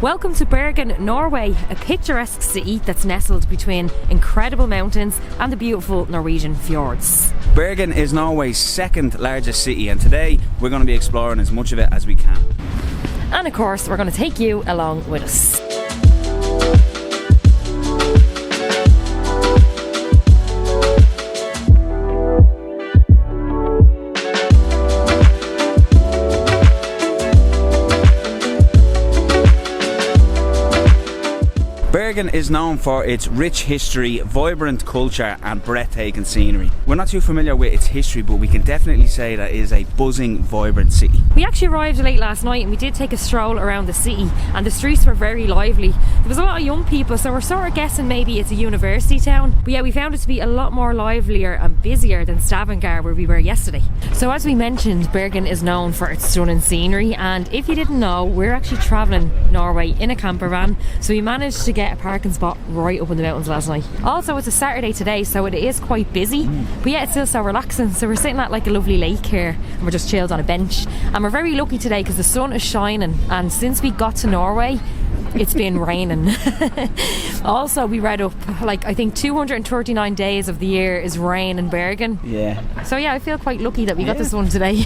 Welcome to Bergen, Norway, a picturesque city that's nestled between incredible mountains and the beautiful Norwegian fjords. Bergen is Norway's second largest city, and today we're going to be exploring as much of it as we can. And of course, we're going to take you along with us. Bergen is known for its rich history, vibrant culture and breathtaking scenery. We're not too familiar with its history, but we can definitely say that it is a buzzing, vibrant city. We actually arrived late last night and we did take a stroll around the city, and the streets were very lively. There was a lot of young people, so we're sort of guessing maybe it's a university town. But yeah, we found it to be a lot more livelier and busier than Stavangar, where we were yesterday. So as we mentioned, Bergen is known for its stunning scenery, and if you didn't know, we're actually travelling Norway in a camper van, so we managed to get a parking spot right up in the mountains last night. Also, it's a Saturday today, so it is quite busy, but yeah, it's still so relaxing. So we're sitting at like a lovely lake here and we're just chilled on a bench, and we're very lucky today because the sun is shining, and since we got to Norway it's been raining. Also, we read up, like, I think 239 days of the year is rain in Bergen. Yeah. So yeah, I feel quite lucky that we got the sun today.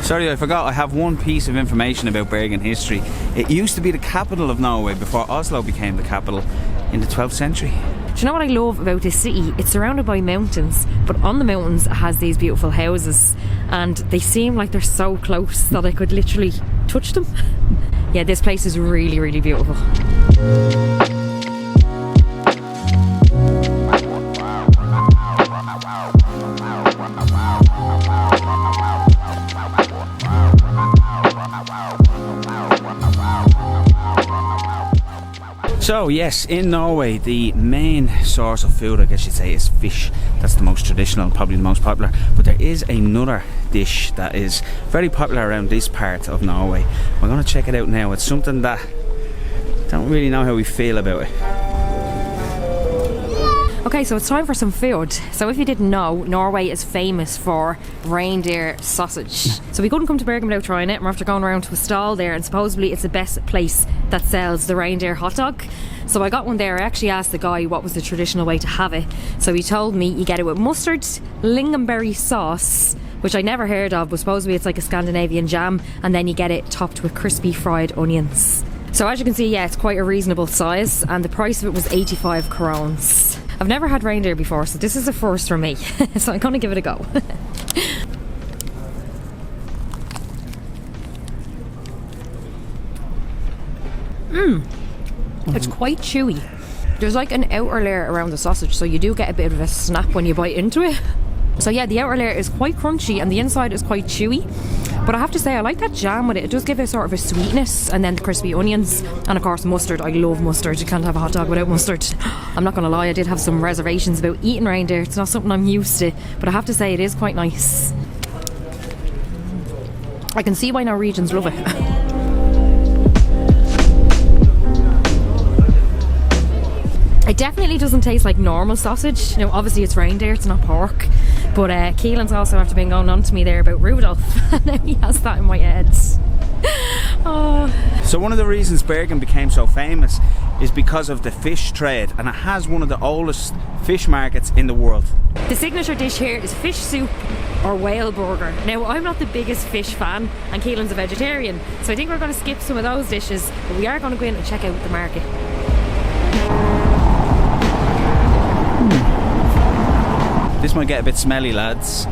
Sorry, I forgot, I have one piece of information about Bergen history. It used to be the capital of Norway before Oslo became the capital in the 12th century. Do you know what I love about this city? It's surrounded by mountains, but on the mountains it has these beautiful houses, and they seem like they're so close that I could literally touch them. Yeah, this place is really, really beautiful. So yes, in Norway the main source of food, I guess you'd say, is fish. That's the most traditional, probably the most popular. But there is another dish that is very popular around this part of Norway. We're going to check it out now. It's something that I don't really know how we feel about it. Okay, so it's time for some food. So if you didn't know, Norway is famous for reindeer sausage. So we couldn't come to Bergen without trying it, and we're after going around to a stall there, and supposedly it's the best place that sells the reindeer hot dog. So I got one there. I actually asked the guy what was the traditional way to have it. So he told me you get it with mustard, lingonberry sauce, which I never heard of, but supposedly it's like a Scandinavian jam, and then you get it topped with crispy fried onions. So as you can see, yeah, it's quite a reasonable size, and the price of it was 85 crowns. I've never had reindeer before, so this is a first for me. So I'm gonna give it a go. It's quite chewy. There's like an outer layer around the sausage, so you do get a bit of a snap when you bite into it. So yeah, the outer layer is quite crunchy and the inside is quite chewy. But I have to say, I like that jam with it. It does give it sort of a sweetness, and then the crispy onions, and of course mustard. I love mustard. You can't have a hot dog without mustard. I'm not gonna lie, I did have some reservations about eating reindeer. It's not something I'm used to, but I have to say it is quite nice. I can see why Norwegians love it. It definitely doesn't taste like normal sausage. Now obviously it's reindeer, it's not pork. But Keelan's also after been going on to me there about Rudolph. Now he has that in my head. Oh. So one of the reasons Bergen became so famous is because of the fish trade, and it has one of the oldest fish markets in the world. The signature dish here is fish soup or whale burger. Now I'm not the biggest fish fan, and Keelan's a vegetarian, so I think we're going to skip some of those dishes, but we are going to go in and check out the market. This might get a bit smelly, lads.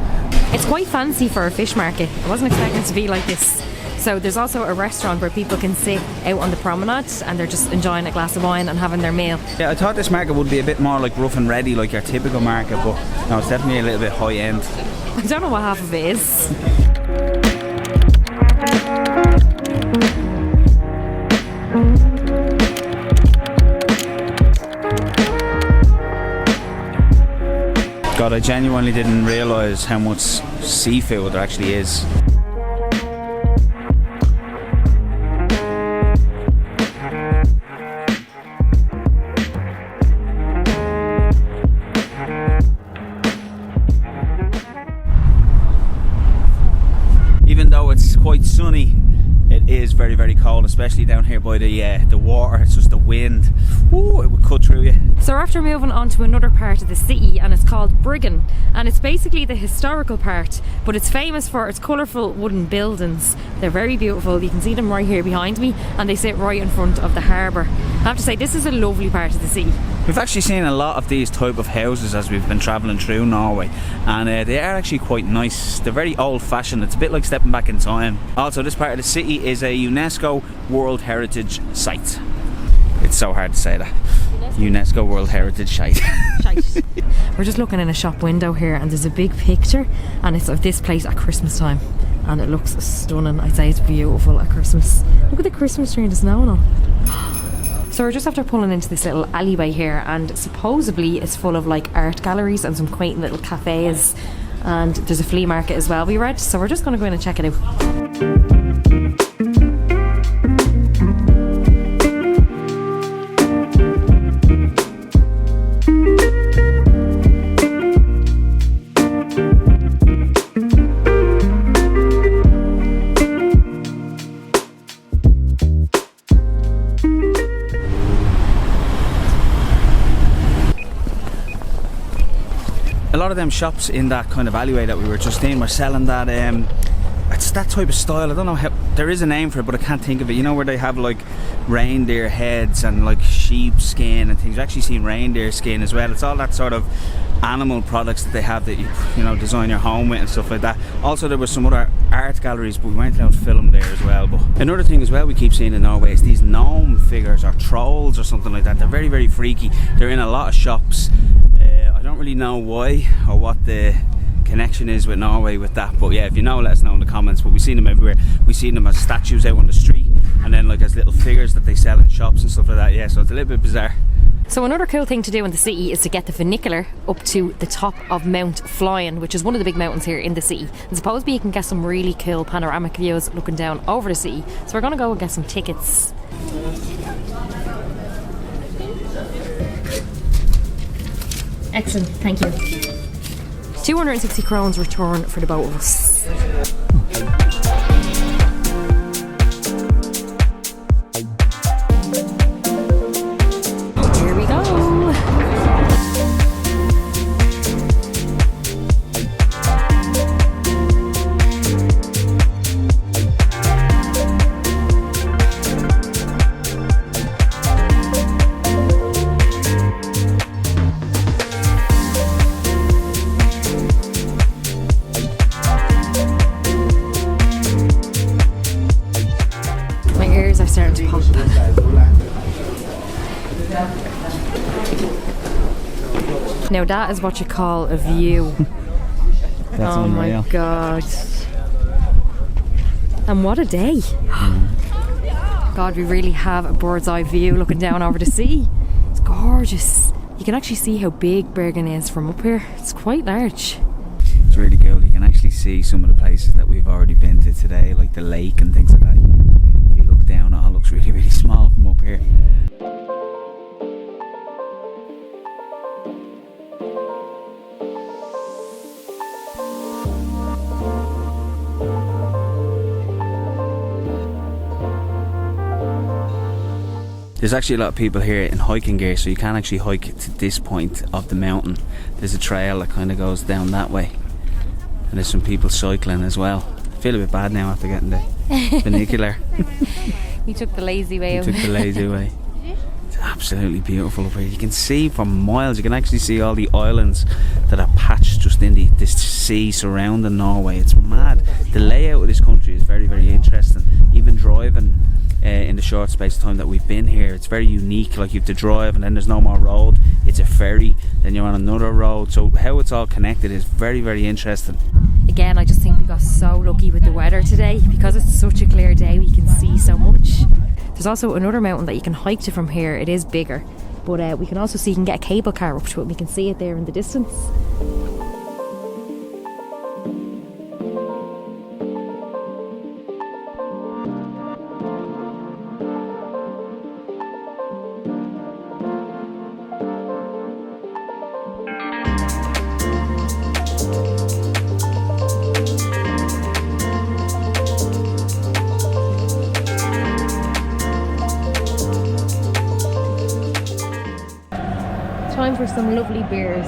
It's quite fancy for a fish market. I wasn't expecting it to be like this. So there's also a restaurant where people can sit out on the promenade and they're just enjoying a glass of wine and having their meal. Yeah, I thought this market would be a bit more like rough and ready, like your typical market, but no, it's definitely a little bit high end. I don't know what half of it is. God, I genuinely didn't realise how much seafood there actually is. especially down here by the water. It's just the wind. Ooh, it would cut through you. So we're after moving on to another part of the city, and it's called Bryggen, and it's basically the historical part, but it's famous for its colourful wooden buildings. They're very beautiful. You can see them right here behind me, and they sit right in front of the harbour. I have to say, this is a lovely part of the city. We've actually seen a lot of these type of houses as we've been travelling through Norway, and they are actually quite nice. They're very old-fashioned. It's a bit like stepping back in time. Also, this part of the city is a UNESCO World Heritage Site. It's so hard to say that. UNESCO World Heritage Site. We're just looking in a shop window here, and there's a big picture, and it's of this place at Christmas time, and it looks stunning. I'd say it's beautiful at Christmas. Look at the Christmas tree and the snow and all. So we're just after pulling into this little alleyway here, and supposedly it's full of like art galleries and some quaint little cafes, and there's a flea market as well, we read, so we're just going to go in and check it out. A lot of them shops in that kind of alleyway that we were just in were selling that it's that type of style. I don't know how, there is a name for it, but I can't think of it. You know, where they have like reindeer heads and like sheep skin and things. I've actually seen reindeer skin as well. It's all that sort of animal products that they have that you know, design your home with and stuff like that. Also, there was some other art galleries, but we weren't allowed to film there as well. But another thing as well we keep seeing in Norway is these gnome figures or trolls or something like that. They're very, very freaky. They're in a lot of shops. I don't really know why or what the connection is with Norway with that, but yeah, if you know, let us know in the comments. But we've seen them everywhere. We've seen them as statues out on the street, and then like as little figures that they sell in shops and stuff like that. Yeah, so it's a little bit bizarre. So another cool thing to do in the city is to get the funicular up to the top of Mt Fløyen, which is one of the big mountains here in the city. And supposedly you can get some really cool panoramic views looking down over the city. So we're going to go and get some tickets. Excellent, thank you. 260 krones return for the both of us. Here we go. Starting to pop. Now that is what you call a view. That's oh unreal. My god. And what a day. God, we really have a bird's eye view looking down over the sea. It's gorgeous. You can actually see how big Bergen is from up here. It's quite large. It's really cool. You can actually see some of the places that we've already been to today, like the lake and things like that. If you look down, it all looks really, really small from up here. There's actually a lot of people here in hiking gear, so you can actually hike to this point of the mountain. There's a trail that kind of goes down that way, and there's some people cycling as well. I feel a bit bad now after getting the funicular. You took the lazy way. You took the lazy way. It's absolutely beautiful up here. You can see for miles. You can actually see all the islands that are patched just in this sea surrounding Norway. It's mad. The layout of this country is very, very interesting. Even driving in the short space of time that we've been here, it's very unique. Like you have to drive and then there's no more road, it's a ferry, then you're on another road, so how it's all connected is very, very interesting. Again, I just think we got so lucky with the weather today. Because it's such a clear day, we can see so much. There's also another mountain that you can hike to from here. It is bigger, but we can also see, you can get a cable car up to it and we can see it there in the distance. for some lovely beers.